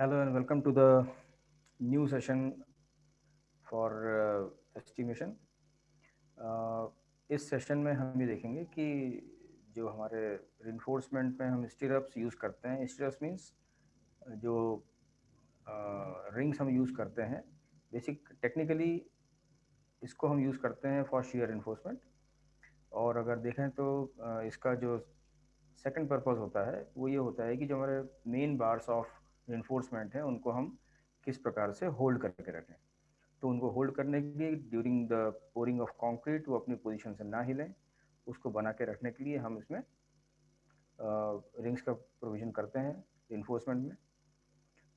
Hello and welcome to the new session for estimation. इस session में हम ये देखेंगे कि जो हमारे रिइंफोर्समेंट में हम स्टिरअप्स यूज़ करते हैं, स्टिरअप्स मीन्स जो रिंग्स हम यूज़ करते हैं, बेसिक टेक्निकली इसको हम यूज़ करते हैं फॉर शियर इन्फोर्समेंट। और अगर देखें तो इसका जो सेकंड पर्पस होता है वो ये होता है कि जो हमारे मेन बार्स ऑफ रिइंफोर्समेंट हैं उनको हम किस प्रकार से होल्ड करके रखें। तो उनको होल्ड करने के लिए during the pouring of concrete वो अपनी पोजीशन से ना हिलें, उसको बना के रखने के लिए हम इसमें रिंग्स का प्रोविज़न करते हैं रिइंफोर्समेंट में।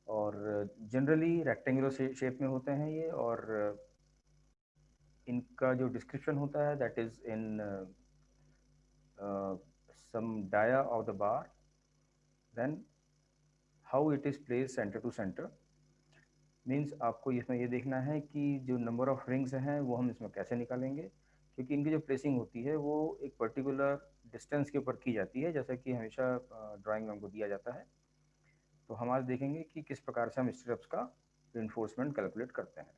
और जनरली रेक्टेंगुलर शेप में होते हैं ये, और इनका जो डिस्क्रिप्शन होता है that is in some dia of the bar, then how it is place centre to centre. Means आपको इसमें ये देखना है कि जो नंबर ऑफ रिंग्स हैं वो हम इसमें कैसे निकालेंगे, क्योंकि इनकी जो प्लेसिंग होती है वो एक पर्टिकुलर डिस्टेंस के ऊपर की जाती है, जैसा कि हमेशा ड्राइंग में हमको दिया जाता है। तो हम आज देखेंगे कि किस प्रकार से हम स्टेप्स का रिइंफोर्समेंट कैलकुलेट करते हैं।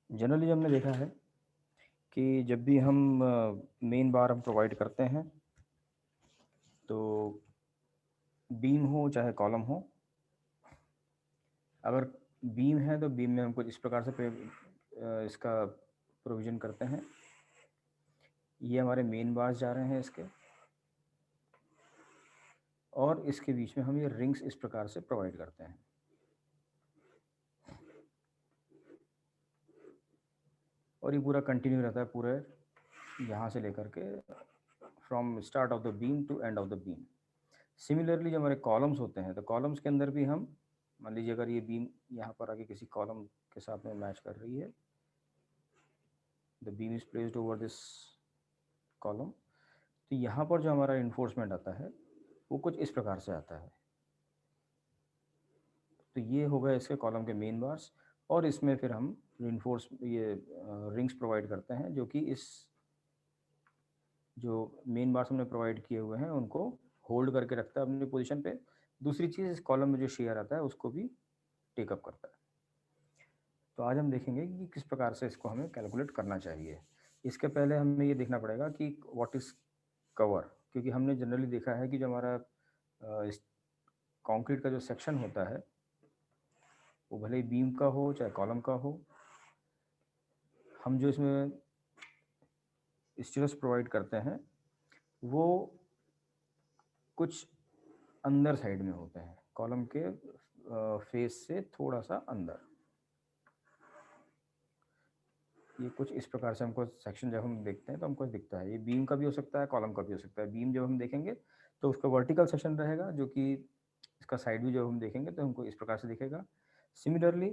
जनरली हमने देखा है कि जब भी हम मेन बार हम प्रोवाइड करते हैं तो बीम हो चाहे कॉलम हो, अगर बीम है तो बीम में हमको इस प्रकार से इसका प्रोविज़न करते हैं। ये हमारे मेन बार्स जा रहे हैं इसके, और इसके बीच में हम ये रिंग्स इस प्रकार से प्रोवाइड करते हैं। और ये पूरा कंटिन्यू रहता है पूरे यहाँ से लेकर के from start of the beam to end of the beam. Similarly जो हमारे कॉलम्स होते हैं तो कॉलम्स के अंदर भी हम, मान लीजिए अगर ये बीम यहाँ पर आके किसी कॉलम के साथ में मैच कर रही है, the beam is placed over this column, तो यहाँ पर जो हमारा इन्फोर्समेंट आता है वो कुछ इस प्रकार से आता है। तो ये हो गए इसके कॉलम के मेन बार्स, और इसमें फिर हम रिइंफोर्स ये रिंग्स प्रोवाइड करते हैं, जो कि इस जो मेन बार्स हमने प्रोवाइड किए हुए हैं उनको होल्ड करके रखता है अपनी पोजीशन पे। दूसरी चीज़, इस कॉलम में जो शेयर आता है उसको भी टेकअप करता है। तो आज हम देखेंगे कि किस प्रकार से इसको हमें कैलकुलेट करना चाहिए। इसके पहले हमें ये देखना पड़ेगा कि व्हाट इज़ कवर, क्योंकि हमने जनरली देखा है कि जो हमारा इस कंक्रीट का जो सेक्शन होता है वो भले ही बीम का हो चाहे कॉलम का हो, हम जो इसमें स्टीयर्स प्रोवाइड करते हैं वो कुछ अंदर साइड में होते हैं, कॉलम के फेस से थोड़ा सा अंदर। ये कुछ इस प्रकार से हमको सेक्शन जब हम देखते हैं तो हमको दिखता है, ये बीम का भी हो सकता है कॉलम का भी हो सकता है। बीम जब हम देखेंगे तो उसका वर्टिकल सेक्शन रहेगा, जो कि इसका साइड व्यू जब हम देखेंगे तो हमको इस प्रकार से दिखेगा। सिमिलरली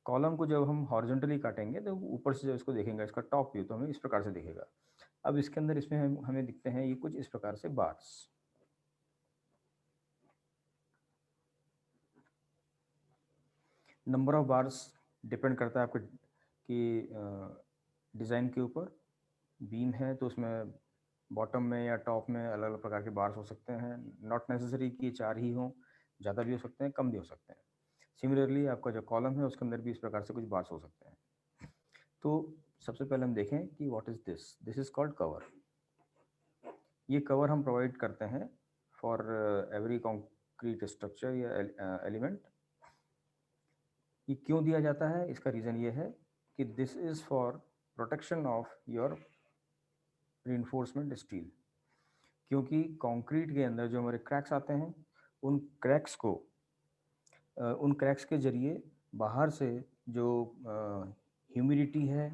कॉलम को जब हम हॉरिजॉन्टली काटेंगे तो ऊपर से जब इसको देखेंगे इसका टॉप व्यू तो हमें इस प्रकार से दिखेगा। अब इसके अंदर इसमें हमें दिखते हैं ये कुछ इस प्रकार से bars. Number of bars depend करता है आपके कि डिज़ाइन के ऊपर। बीम है तो उसमें बॉटम में या टॉप में अलग अलग प्रकार के बार्स हो सकते हैं, नॉट नेसेसरी कि 4 ही हों, ज़्यादा भी हो सकते हैं कम भी हो सकते हैं। सिमिलरली आपका जो कॉलम है उसके अंदर भी इस प्रकार से कुछ बार्स हो सकते हैं। तो सबसे पहले हम देखें कि what is this, this is called cover. ये कवर हम प्रोवाइड करते हैं फॉर एवरी कॉन्क्रीट स्ट्रक्चर या एलिमेंट। ये क्यों दिया जाता है, इसका रीज़न ये है कि this is for protection of your reinforcement steel. क्योंकि कंक्रीट के अंदर जो हमारे क्रैक्स आते हैं उन क्रैक्स को उन क्रैक्स के ज़रिए बाहर से जो ह्यूमिडिटी है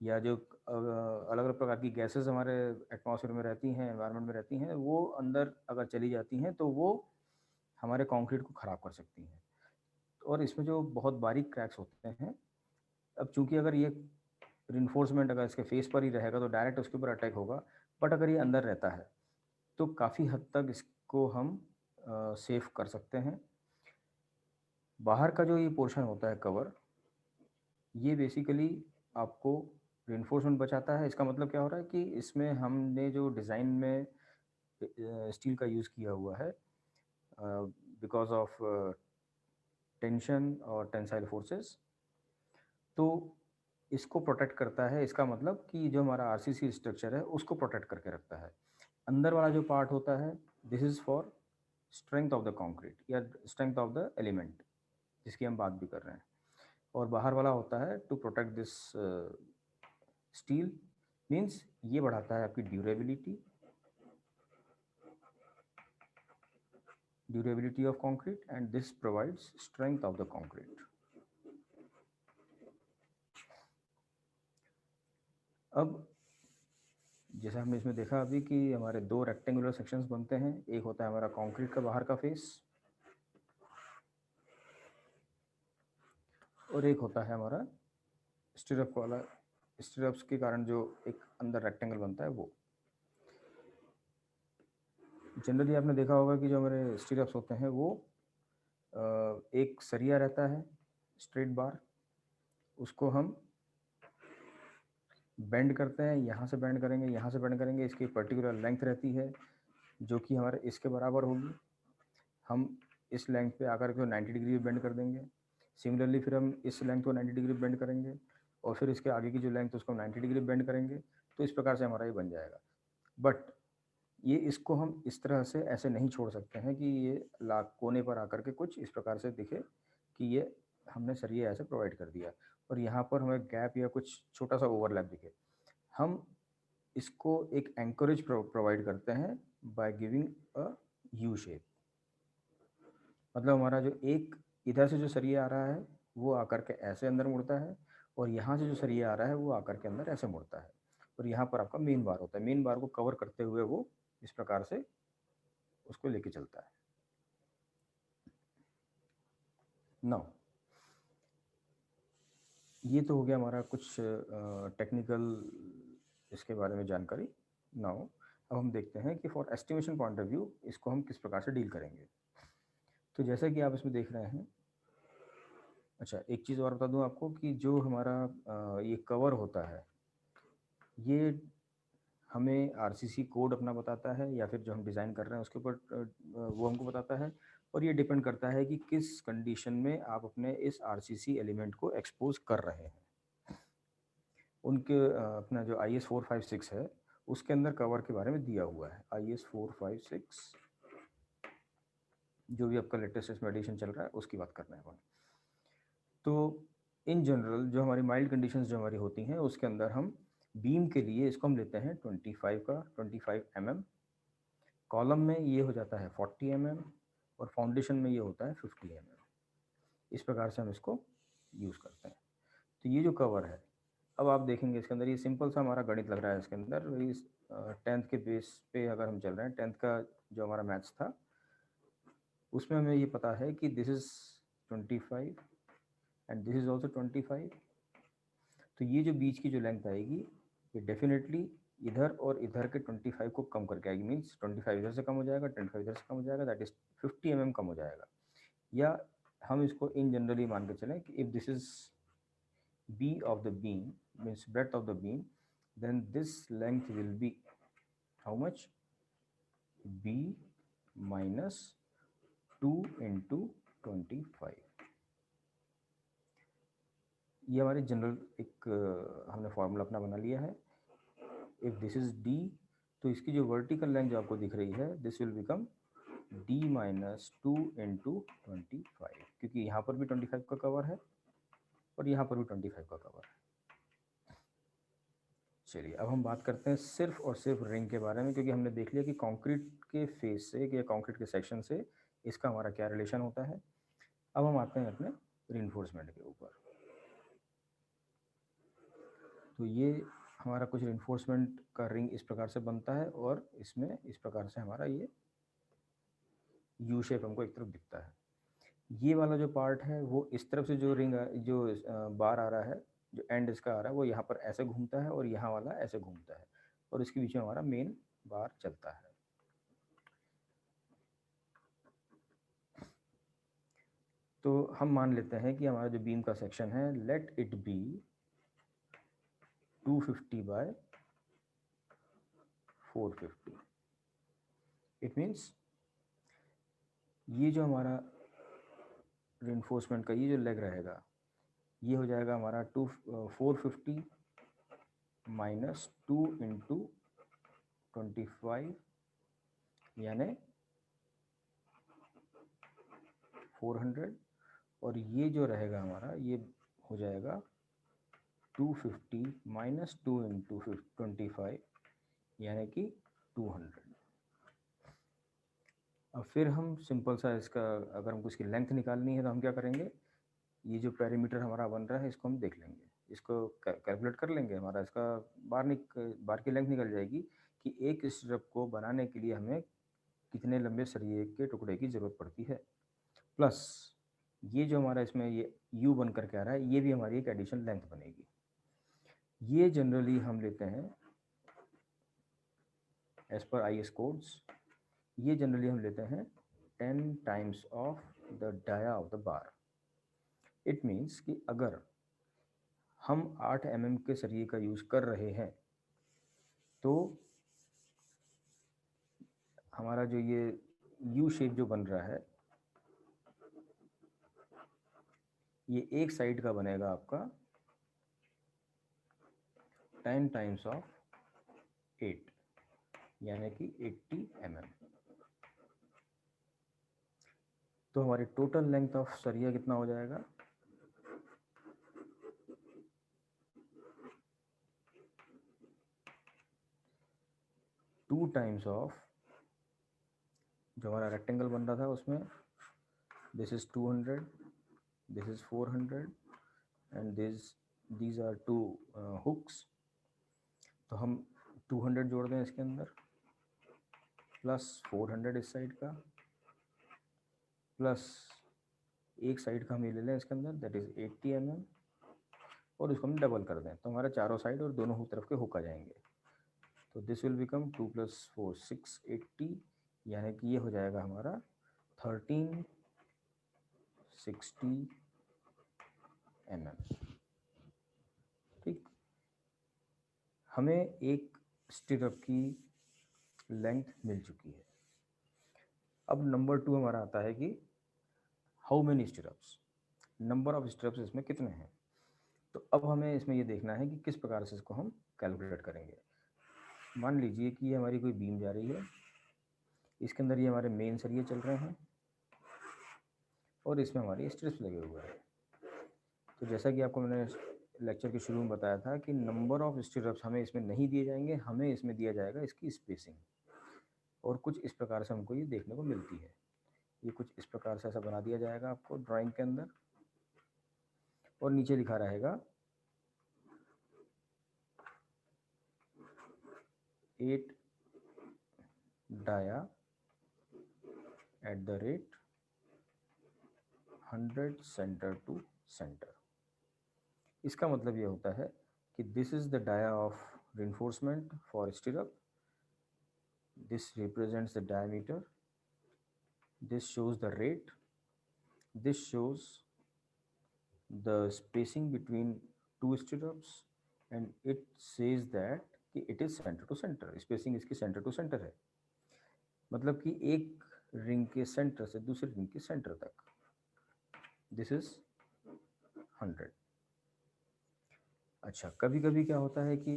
या जो अलग अलग प्रकार की गैसेस हमारे एटमॉस्फेयर में रहती हैं, एनवायरनमेंट में रहती हैं, वो अंदर अगर चली जाती हैं तो वो हमारे कंक्रीट को ख़राब कर सकती हैं। और इसमें जो बहुत बारीक क्रैक्स होते हैं अब चूंकि अगर ये रिइंफोर्समेंट अगर इसके फेस पर ही रहेगा तो डायरेक्ट उसके ऊपर अटैक होगा, बट अगर ये अंदर रहता है तो काफ़ी हद तक इसको हम सेफ कर सकते हैं। बाहर का जो ये पोर्शन होता है कवर, ये बेसिकली आपको रिइंफोर्समेंट बचाता है। इसका मतलब क्या हो रहा है कि इसमें हमने जो डिज़ाइन में स्टील का यूज़ किया हुआ है बिकॉज ऑफ टेंशन और टेंसाइल फोर्सेस, तो इसको प्रोटेक्ट करता है। इसका मतलब कि जो हमारा आरसीसी स्ट्रक्चर है उसको प्रोटेक्ट करके रखता है। अंदर वाला जो पार्ट होता है, this is for strength of the concrete या स्ट्रेंथ ऑफ द एलिमेंट, जिसकी हम बात भी कर रहे हैं। और बाहर वाला होता है to protect this steel, means ये बढ़ाता है आपकी durability of concrete and this provides strength of the concrete. अब जैसा हमने इसमें देखा अभी कि हमारे दो रेक्टेंगुलर सेक्शंस बनते हैं। एक होता है हमारा कंक्रीट का बाहर का फेस और एक होता है हमारा स्टिरअप वाला, स्टिरअप्स के कारण जो एक अंदर रेक्टेंगल बनता है वो। जनरली आपने देखा होगा कि जो हमारे स्टिरअप्स होते हैं वो एक सरिया रहता है स्ट्रेट बार, उसको हम बेंड करते हैं, यहाँ से बेंड करेंगे, यहाँ से बेंड करेंगे, इसकी पर्टिकुलर लेंथ रहती है जो कि हमारे इसके बराबर होगी। हम इस लेंथ पे आकर के 90 डिग्री बेंड कर देंगे। सिमिलरली फिर हम इस लेंथ को 90 डिग्री बेंड करेंगे और फिर इसके आगे की जो लेंथ उसको 90 डिग्री बेंड करेंगे। तो इस प्रकार से हमारा ये बन जाएगा। बट ये इसको हम इस तरह से ऐसे नहीं छोड़ सकते हैं कि ये कोने पर आकर के कुछ इस प्रकार से दिखे कि ये हमने सरिया ऐसे प्रोवाइड कर दिया और यहाँ पर हमें गैप या कुछ छोटा सा ओवरलैप दिखे। हम इसको एक एंकरेज प्रोवाइड करते हैं by giving a U shape. मतलब हमारा जो एक इधर से जो सरिया आ रहा है वो आकर के ऐसे अंदर मुड़ता है और यहाँ से जो सरिया आ रहा है वो आकर के अंदर ऐसे मुड़ता है और यहाँ पर आपका मेन बार होता है। मेन बार को कवर करते हुए वो इस प्रकार से उसको लेके चलता है। नाउ ये तो हो गया हमारा कुछ टेक्निकल इसके बारे में जानकारी। नाउ अब हम देखते हैं कि for estimation point of view इसको हम किस प्रकार से डील करेंगे। तो जैसा कि आप इसमें देख रहे हैं, अच्छा एक चीज़ और बता दूं आपको कि जो हमारा ये कवर होता है ये हमें आरसीसी कोड अपना बताता है या फिर जो हम डिज़ाइन कर रहे हैं उसके ऊपर वो हमको बताता है। और ये डिपेंड करता है कि किस कंडीशन में आप अपने इस आरसीसी एलिमेंट को एक्सपोज कर रहे हैं। उनके अपना जो IS 456 है उसके अंदर कवर के बारे में दिया हुआ है। IS 456 जो भी आपका लेटेस्ट इसमें एडिशन चल रहा है उसकी बात कर रहे हैं अपन। तो इन जनरल जो हमारी माइल्ड कंडीशंस जो हमारी होती हैं उसके अंदर हम बीम के लिए इसको हम लेते हैं 25 mm, कॉलम में ये हो जाता है 40 mm और फाउंडेशन में ये होता है 50 mm। इस प्रकार से हम इसको यूज़ करते हैं। तो ये जो कवर है, अब आप देखेंगे इसके अंदर ये सिंपल सा हमारा गणित लग रहा है। इसके अंदर इस 10th के बेस पे अगर हम चल रहे हैं, 10th का जो हमारा मैथ्स था उसमें हमें ये पता है कि this is 25 and this is also 25। तो ये जो बीच की जो लेंथ आएगी ये डेफिनेटली इधर और इधर के 25 को कम करके आएगी। मीन्स 25 इधर से कम हो जाएगा, 25 इधर से कम हो जाएगा, दैट इज 50 mm कम हो जाएगा। या हम इसको इन जनरली मान के चलें कि if this is B of the beam, means breadth of the beam, then this length will be how much? B minus 2 into 25। ये हमारी जनरल एक हमने फॉर्मूला अपना बना लिया है। इफ दिस इज D तो इसकी जो वर्टिकल लेंथ जो आपको दिख रही है this will become D minus 2 into 25, क्योंकि यहाँ पर भी 25 का कवर है और यहाँ पर भी 25 का कवर है। चलिए अब हम बात करते हैं सिर्फ और सिर्फ रिंग के बारे में, क्योंकि हमने देख लिया कि कंक्रीट के फेस से या कंक्रीट के सेक्शन से इसका हमारा क्या रिलेशन होता है। अब हम आते हैं अपने रिइंफोर्समेंट के ऊपर। तो ये हमारा कुछ रिइंफोर्समेंट का रिंग इस प्रकार से बनता है और इसमें इस प्रकार से हमारा ये यू शेप हमको एक तरफ दिखता है। ये वाला जो पार्ट है वो इस तरफ से जो रिंग जो बार आ रहा है जो एंड इसका आ रहा है वो यहाँ पर ऐसे घूमता है और यहाँ वाला ऐसे घूमता है, और इसके बीच में हमारा मेन बार चलता है। तो हम मान लेते हैं कि हमारा जो बीम का सेक्शन है, let it be 250 by 450। It means ये जो हमारा रेनफोर्समेंट का ये जो लेग रहेगा, ये हो जाएगा हमारा 450 माइनस 2 इंटू 25 यानी 400, और ये जो रहेगा हमारा ये हो जाएगा 250 माइनस 2 इंटू 25 यानी कि 200। अब फिर हम सिंपल सा इसका, अगर हमको इसकी लेंथ निकालनी है तो हम क्या करेंगे, ये जो पेरीमीटर हमारा बन रहा है इसको हम देख लेंगे, इसको कैलकुलेट कर लेंगे। हमारा इसका बार की लेंथ निकल जाएगी कि एक स्ट्रिप को बनाने के लिए हमें कितने लंबे सरिये के टुकड़े की ज़रूरत पड़ती है, प्लस ये जो हमारा इसमें ये यू बन करके आ रहा है, ये भी हमारी एक एडिशनल लेंथ बनेगी। ये जनरली हम लेते हैं एज पर IS कोड्स, ये जनरली हम लेते हैं 10 times of the dia of the bar. It means कि अगर हम 8 mm के सरिये का यूज़ कर रहे हैं तो हमारा जो ये यू शेप जो बन रहा है, ये एक साइड का बनेगा आपका 10 टाइम्स ऑफ 8 यानी कि 80 mm। तो हमारी टोटल लेंथ ऑफ सरिया कितना हो जाएगा, 2 टाइम्स ऑफ जो हमारा रेक्टेंगल बन रहा था उसमें, this is 200, this is 400 and these are 2 hooks. तो हम 200 जोड़ दें इसके अंदर, प्लस 400 इस साइड का, प्लस एक साइड का हम ये ले लें इसके अंदर, दैट इज़ 80 mm, और इसको हम डबल कर दें तो हमारा चारों साइड और दोनों तरफ के हुक आ जाएंगे। तो दिस विल बिकम 2 + 4 680 यानी कि ये हो जाएगा हमारा 1360 mm। ठीक, हमें एक स्टिरअप की लेंथ मिल चुकी है। अब नंबर 2 हमारा आता है कि हाउ मेनी स्टिरअप्स, नंबर ऑफ स्टिरअप्स इसमें कितने हैं। तो अब हमें इसमें ये देखना है कि किस प्रकार से इसको हम कैलकुलेट करेंगे। मान लीजिए कि ये हमारी कोई बीम जा रही है, इसके अंदर ये हमारे मेन सरिये चल रहे हैं और इसमें हमारी स्ट्रिप्स लगे हुए हैं। तो जैसा कि आपको मैंने लेक्चर के शुरू में बताया था कि नंबर ऑफ स्टिरअप्स हमें इसमें नहीं दिए जाएंगे, हमें इसमें दिया जाएगा इसकी स्पेसिंग, और कुछ इस प्रकार से हमको ये देखने को मिलती है। ये कुछ इस प्रकार से ऐसा बना दिया जाएगा आपको ड्राइंग के अंदर, और नीचे लिखा रहेगा 8 dia at the rate 100 centre to centre. इसका मतलब ये होता है कि this is the dia of reinforcement for stirrup, this represents the diameter, this shows the rate, this shows the spacing between two stirrups, and it says that कि it is center to center, spacing इसकी center to center है, मतलब कि एक ring के centre से दूसरे ring के सेंटर तक। This is 100। अच्छा, कभी कभी क्या होता है कि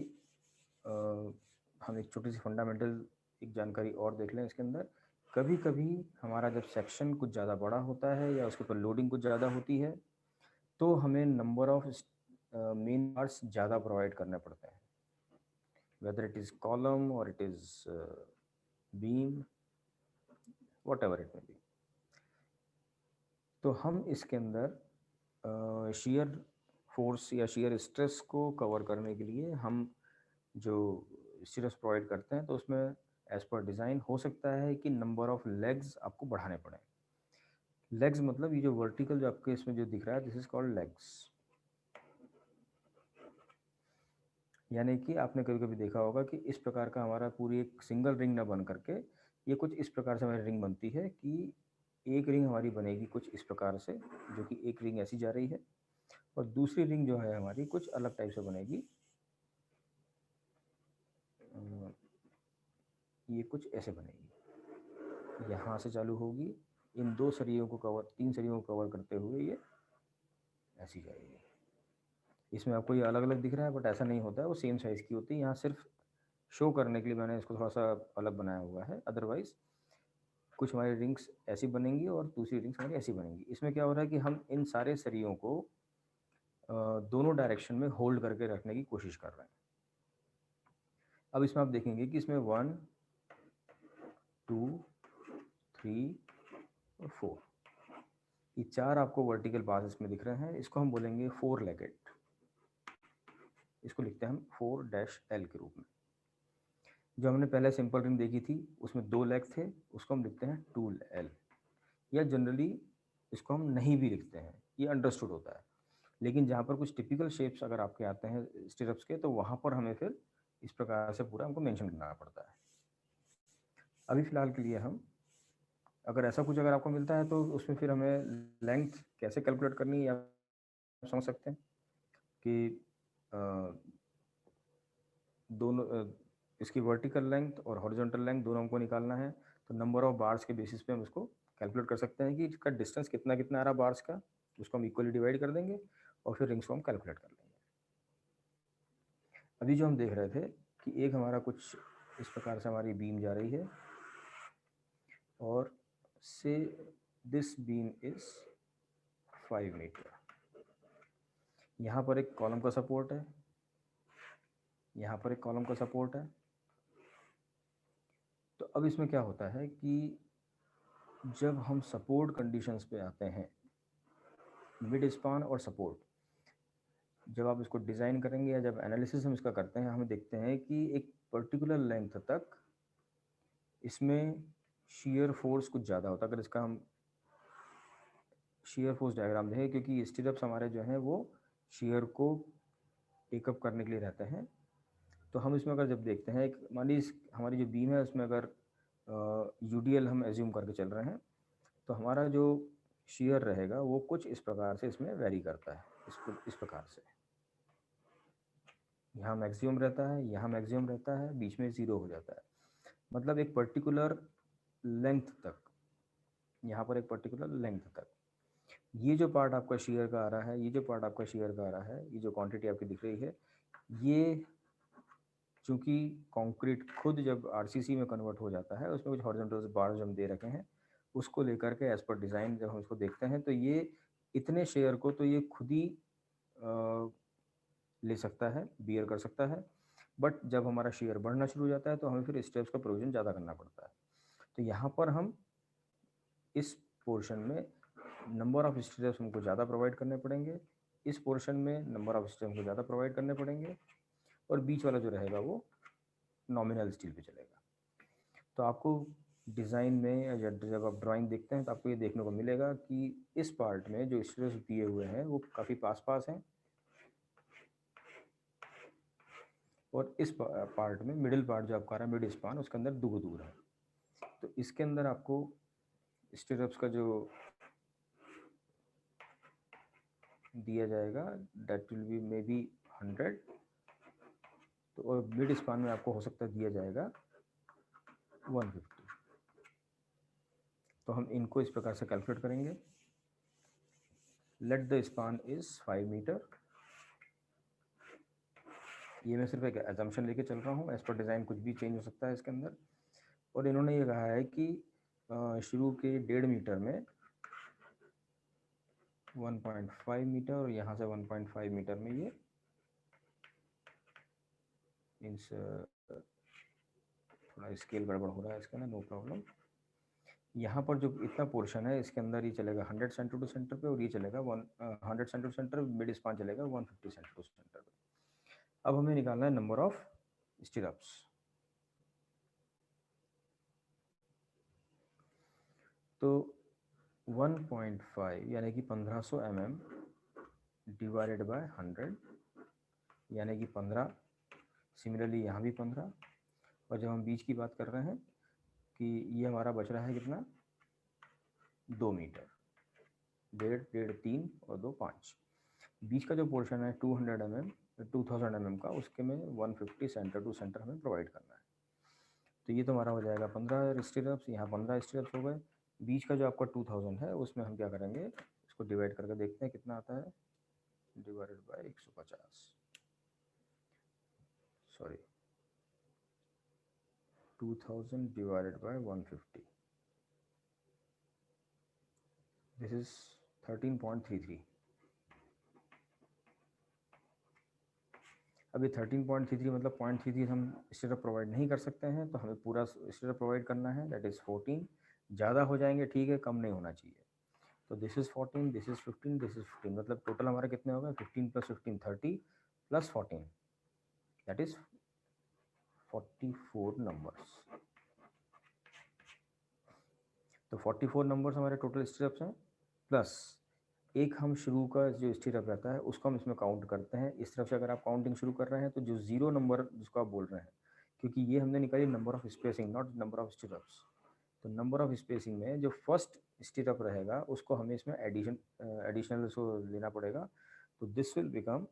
हम एक छोटी सी फंडामेंटल एक जानकारी और देख लें इसके अंदर। कभी कभी हमारा जब सेक्शन कुछ ज़्यादा बड़ा होता है या उसके ऊपर लोडिंग कुछ ज़्यादा होती है तो हमें नंबर ऑफ मेन पार्ट्स ज़्यादा प्रोवाइड करने पड़ते हैं, वेदर इट इज़ कॉलम और it is beam, what ever it may be. तो हम इसके अंदर शेयर फोर्स या शेयर स्ट्रेस को कवर करने के लिए हम जो स्टिरअप्स प्रोवाइड करते हैं तो उसमें एज पर डिज़ाइन हो सकता है कि नंबर ऑफ लेग्स आपको बढ़ाने पड़े। लेग्स मतलब ये जो वर्टिकल जो आपके इसमें जो दिख रहा है, दिस इज कॉल्ड लेग्स। यानी कि आपने कभी कभी देखा होगा कि इस प्रकार का हमारा पूरी एक सिंगल रिंग ना बन करके ये कुछ इस प्रकार से हमारी रिंग बनती है कि एक रिंग हमारी बनेगी कुछ इस प्रकार से, जो कि एक रिंग ऐसी जा रही है, और दूसरी रिंग जो है हमारी कुछ अलग टाइप से बनेगी। ये कुछ ऐसे बनेगी, यहाँ से चालू होगी, इन दो सरियों को कवर, तीन सरियों को कवर करते हुए ये ऐसी जाएगी। इसमें आपको ये अलग अलग दिख रहा है, बट ऐसा नहीं होता है, वो सेम साइज़ की होती है। यहाँ सिर्फ शो करने के लिए मैंने इसको थोड़ा सा अलग बनाया हुआ है, अदरवाइज कुछ हमारी रिंग्स ऐसी बनेंगी और दूसरी रिंग्स हमारी ऐसी बनेंगी। इसमें क्या हो रहा है कि हम इन सारे सरियों को दोनों डायरेक्शन में होल्ड करके रखने की कोशिश कर रहे हैं। अब इसमें आप देखेंगे कि इसमें 1 2 3 और 4, ये चार आपको वर्टिकल बार्स इसमें दिख रहे हैं। इसको हम बोलेंगे 4 लेगेड, इसको लिखते हैं हम 4-L के रूप में। जो हमने पहले सिंपल रिंग देखी थी उसमें 2 लेग थे, उसको हम लिखते हैं 2L, या जनरली इसको हम नहीं भी लिखते हैं, ये अंडरस्टूड होता है। लेकिन जहाँ पर कुछ टिपिकल शेप्स अगर आपके आते हैं स्टिरप्स के, तो वहाँ पर हमें फिर इस प्रकार से पूरा हमको मेंशन करना पड़ता है। अभी फ़िलहाल के लिए हम, अगर ऐसा कुछ अगर आपको मिलता है तो उसमें फिर हमें लेंथ कैसे कैलकुलेट करनी है आप समझ सकते हैं कि दोनों इसकी वर्टिकल लेंथ और हॉरिजॉन्टल लेंथ दोनों हमको निकालना है। तो नंबर ऑफ बार्स के बेसिस पे हम इसको कैलकुलेट कर सकते हैं कि इसका डिस्टेंस कितना कितना आ रहा बार्स का, उसको हम इक्वली डिवाइड कर देंगे और फिर रिंग्स को हम कैलकुलेट कर लेंगे। अभी जो हम देख रहे थे कि एक हमारा कुछ इस प्रकार से हमारी बीम जा रही है, और से दिस बीम इज 5 मीटर। यहाँ पर एक कॉलम का सपोर्ट है, यहाँ पर एक कॉलम का सपोर्ट है। तो अब इसमें क्या होता है कि जब हम सपोर्ट कंडीशंस पे आते हैं, मिड स्पान और सपोर्ट, जब आप इसको डिज़ाइन करेंगे या जब एनालिसिस हम इसका करते हैं, हमें देखते हैं कि एक पर्टिकुलर लेंथ तक इसमें शीयर फोर्स कुछ ज़्यादा होता है। अगर इसका हम शीयर फोर्स डायग्राम देखें, क्योंकि स्टिरप्स हमारे जो हैं वो शीयर को टेकअप करने के लिए रहते हैं, तो हम इसमें अगर जब देखते हैं, एक मान लीजिए हमारी जो बीम है उसमें अगर यूडीएल हम एज्यूम करके चल रहे हैं, तो हमारा जो शीयर रहेगा वो कुछ इस प्रकार से इसमें वेरी करता है, इस प्रकार से। यहाँ मैक्सिमम रहता है, यहाँ मैक्सिमम रहता है, बीच में 0 हो जाता है। मतलब एक पर्टिकुलर लेंथ तक, यहाँ पर एक पर्टिकुलर लेंथ तक ये जो पार्ट आपका शीयर का आ रहा है, ये जो पार्ट आपका शीयर का आ रहा है, ये जो क्वांटिटी आपकी दिख रही है, ये चूँकि कंक्रीट खुद जब आरसीसी में कन्वर्ट हो जाता है, उसमें कुछ हॉरिजॉन्टल बार जो हम दे रखे हैं, उसको लेकर के एज़ पर डिज़ाइन जब हम इसको देखते हैं, तो ये इतने शेयर को तो ये खुद ही ले सकता है, बियर कर सकता है। बट जब हमारा शेयर बढ़ना शुरू हो जाता है, तो हमें फिर स्टेप्स का प्रोविज़न ज़्यादा करना पड़ता है। तो यहाँ पर हम इस पोर्शन में नंबर ऑफ स्टेप्स हमको ज़्यादा प्रोवाइड करने पड़ेंगे, इस पोर्शन में नंबर ऑफ स्टेप्स हमको ज़्यादा प्रोवाइड करने पड़ेंगे, और बीच वाला जो रहेगा वो नॉमिनल स्टील पे चलेगा। तो आपको डिज़ाइन में या जब आप ड्राइंग देखते हैं, तो आपको ये देखने को मिलेगा कि इस पार्ट में जो स्ट्रेस दिए हुए हैं वो काफ़ी पास-पास हैं, और इस पार्ट में मिडिल पार्ट जो आपका आ रहा है, मिड स्पान, उसके अंदर दूर है। तो इसके अंदर आपको स्टिरप्स का जो दिया जाएगा that will be may be 100, तो और मिड स्पान में आपको हो सकता है दिया जाएगा 150। तो हम इनको इस प्रकार से कैलकुलेट करेंगे। Let the span is 5 metre. ये मैं सिर्फ एक एजम्पशन लेके चल रहा हूँ, एज पर डिज़ाइन कुछ भी चेंज हो सकता है इसके अंदर। और इन्होंने ये कहा है कि शुरू के 1.5 मीटर में 1.5 मीटर, और यहाँ से 1.5 मीटर में ये मीन्स थोड़ा स्केल गड़बड़ हो रहा है इसका ना, नो प्रॉब्लम। यहाँ पर जो इतना पोर्शन है इसके अंदर ये चलेगा 100 सेंटर टू सेंटर पे, और ये चलेगा 100 centre to centre, mid span चलेगा 150 सेंटर टू सेंटर पे। अब हमें निकालना है नंबर ऑफ स्टिरप्स। तो 1.5 यानी कि 1500 mm डिवाइडेड बाय 100 यानी कि 15 सिमिलरली यहाँ भी 15, और जब हम बीच की बात कर रहे हैं कि ये हमारा बच रहा है कितना, 2 मीटर, 1.5, 3 और 2, 5। बीच का जो पोर्शन है 200 mm, 2000 mm का, उसके में 150 सेंटर टू सेंटर हमें प्रोवाइड करना है। तो ये तो हमारा हो जाएगा 15 स्टीरअप्स, यहाँ 15 स्टीरअप्स हो गए। बीच का जो आपका 2000 है उसमें हम क्या करेंगे, इसको डिवाइड करके देखते हैं कितना आता है, divided by 150, sorry 2000 divided by 150, this is 13.33। अभी 13.33 मतलब 0.33 हम स्टीरअप प्रोवाइड नहीं कर सकते हैं, तो हमें पूरा स्टीरअप प्रोवाइड करना है, दैट इज़ 14। ज़्यादा हो जाएंगे ठीक है, कम नहीं होना चाहिए। तो this is 14, this is 15, this is 15, मतलब टोटल हमारे कितने हो गए, 15 + 15 30 + 14, दैट इज़ 44 नंबर्स। तो 44 नंबर्स हमारे टोटल स्टीरअप्स हैं, प्लस एक हम शुरू का जो स्टीरअप रहता है उसको हम इसमें काउंट करते हैं। इस तरफ से अगर आप काउंटिंग शुरू कर रहे हैं तो जो 0 नंबर जिसको आप बोल रहे हैं, क्योंकि ये हमने निकाली number of spacing, not number of स्टीरअप्स। तो नंबर ऑफ स्पेसिंग में जो फर्स्ट स्टीरअप रहेगा उसको हमें इसमें एडिशनल उसको लेना पड़ेगा। तो दिस विल बिकम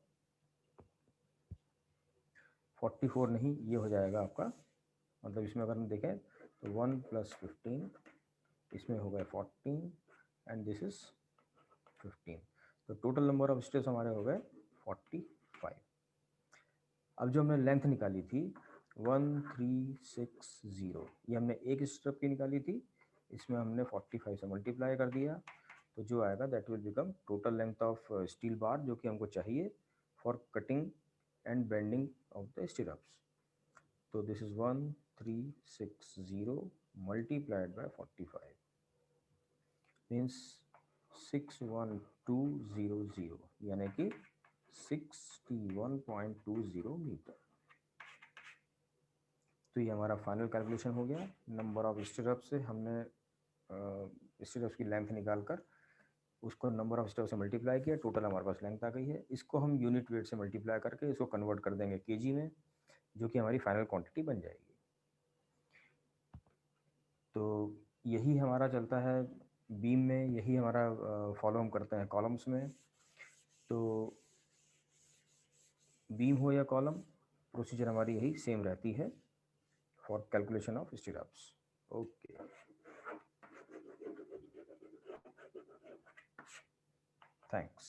44 नहीं, ये हो जाएगा आपका, मतलब इसमें अगर हम देखें तो 1 + 15, इसमें हो गए 14 एंड दिस इज 15। तो टोटल नंबर ऑफ स्टेप्स हमारे हो गए 45। अब जो हमने लेंथ निकाली थी 1360, ये हमने एक स्टेप की निकाली थी, इसमें हमने 45 से मल्टीप्लाई कर दिया, तो जो आएगा that will become total length of steel bar जो कि हमको चाहिए for cutting and bending of the stirrups. तो this is 1360 multiplied by 45 means 61200, यानी कि 61.20 मीटर। तो ये हमारा फाइनल कैलकुलेशन हो गया। नंबर ऑफ स्टीरअप से हमने स्टीरअप्स की लेंथ निकाल कर उसको नंबर ऑफ स्टेप से मल्टीप्लाई किया, टोटल हमारे पास लेंथ आ गई है। इसको हम यूनिट वेट से मल्टीप्लाई करके इसको कन्वर्ट कर देंगे केजी में, जो कि हमारी फाइनल क्वांटिटी बन जाएगी। तो यही हमारा चलता है बीम में, यही हमारा फॉलो हम करते हैं कॉलम्स में। तो बीम हो या कॉलम, प्रोसीजर हमारी यही सेम रहती है for calculation of स्टीरअप्स। Okay, thanks.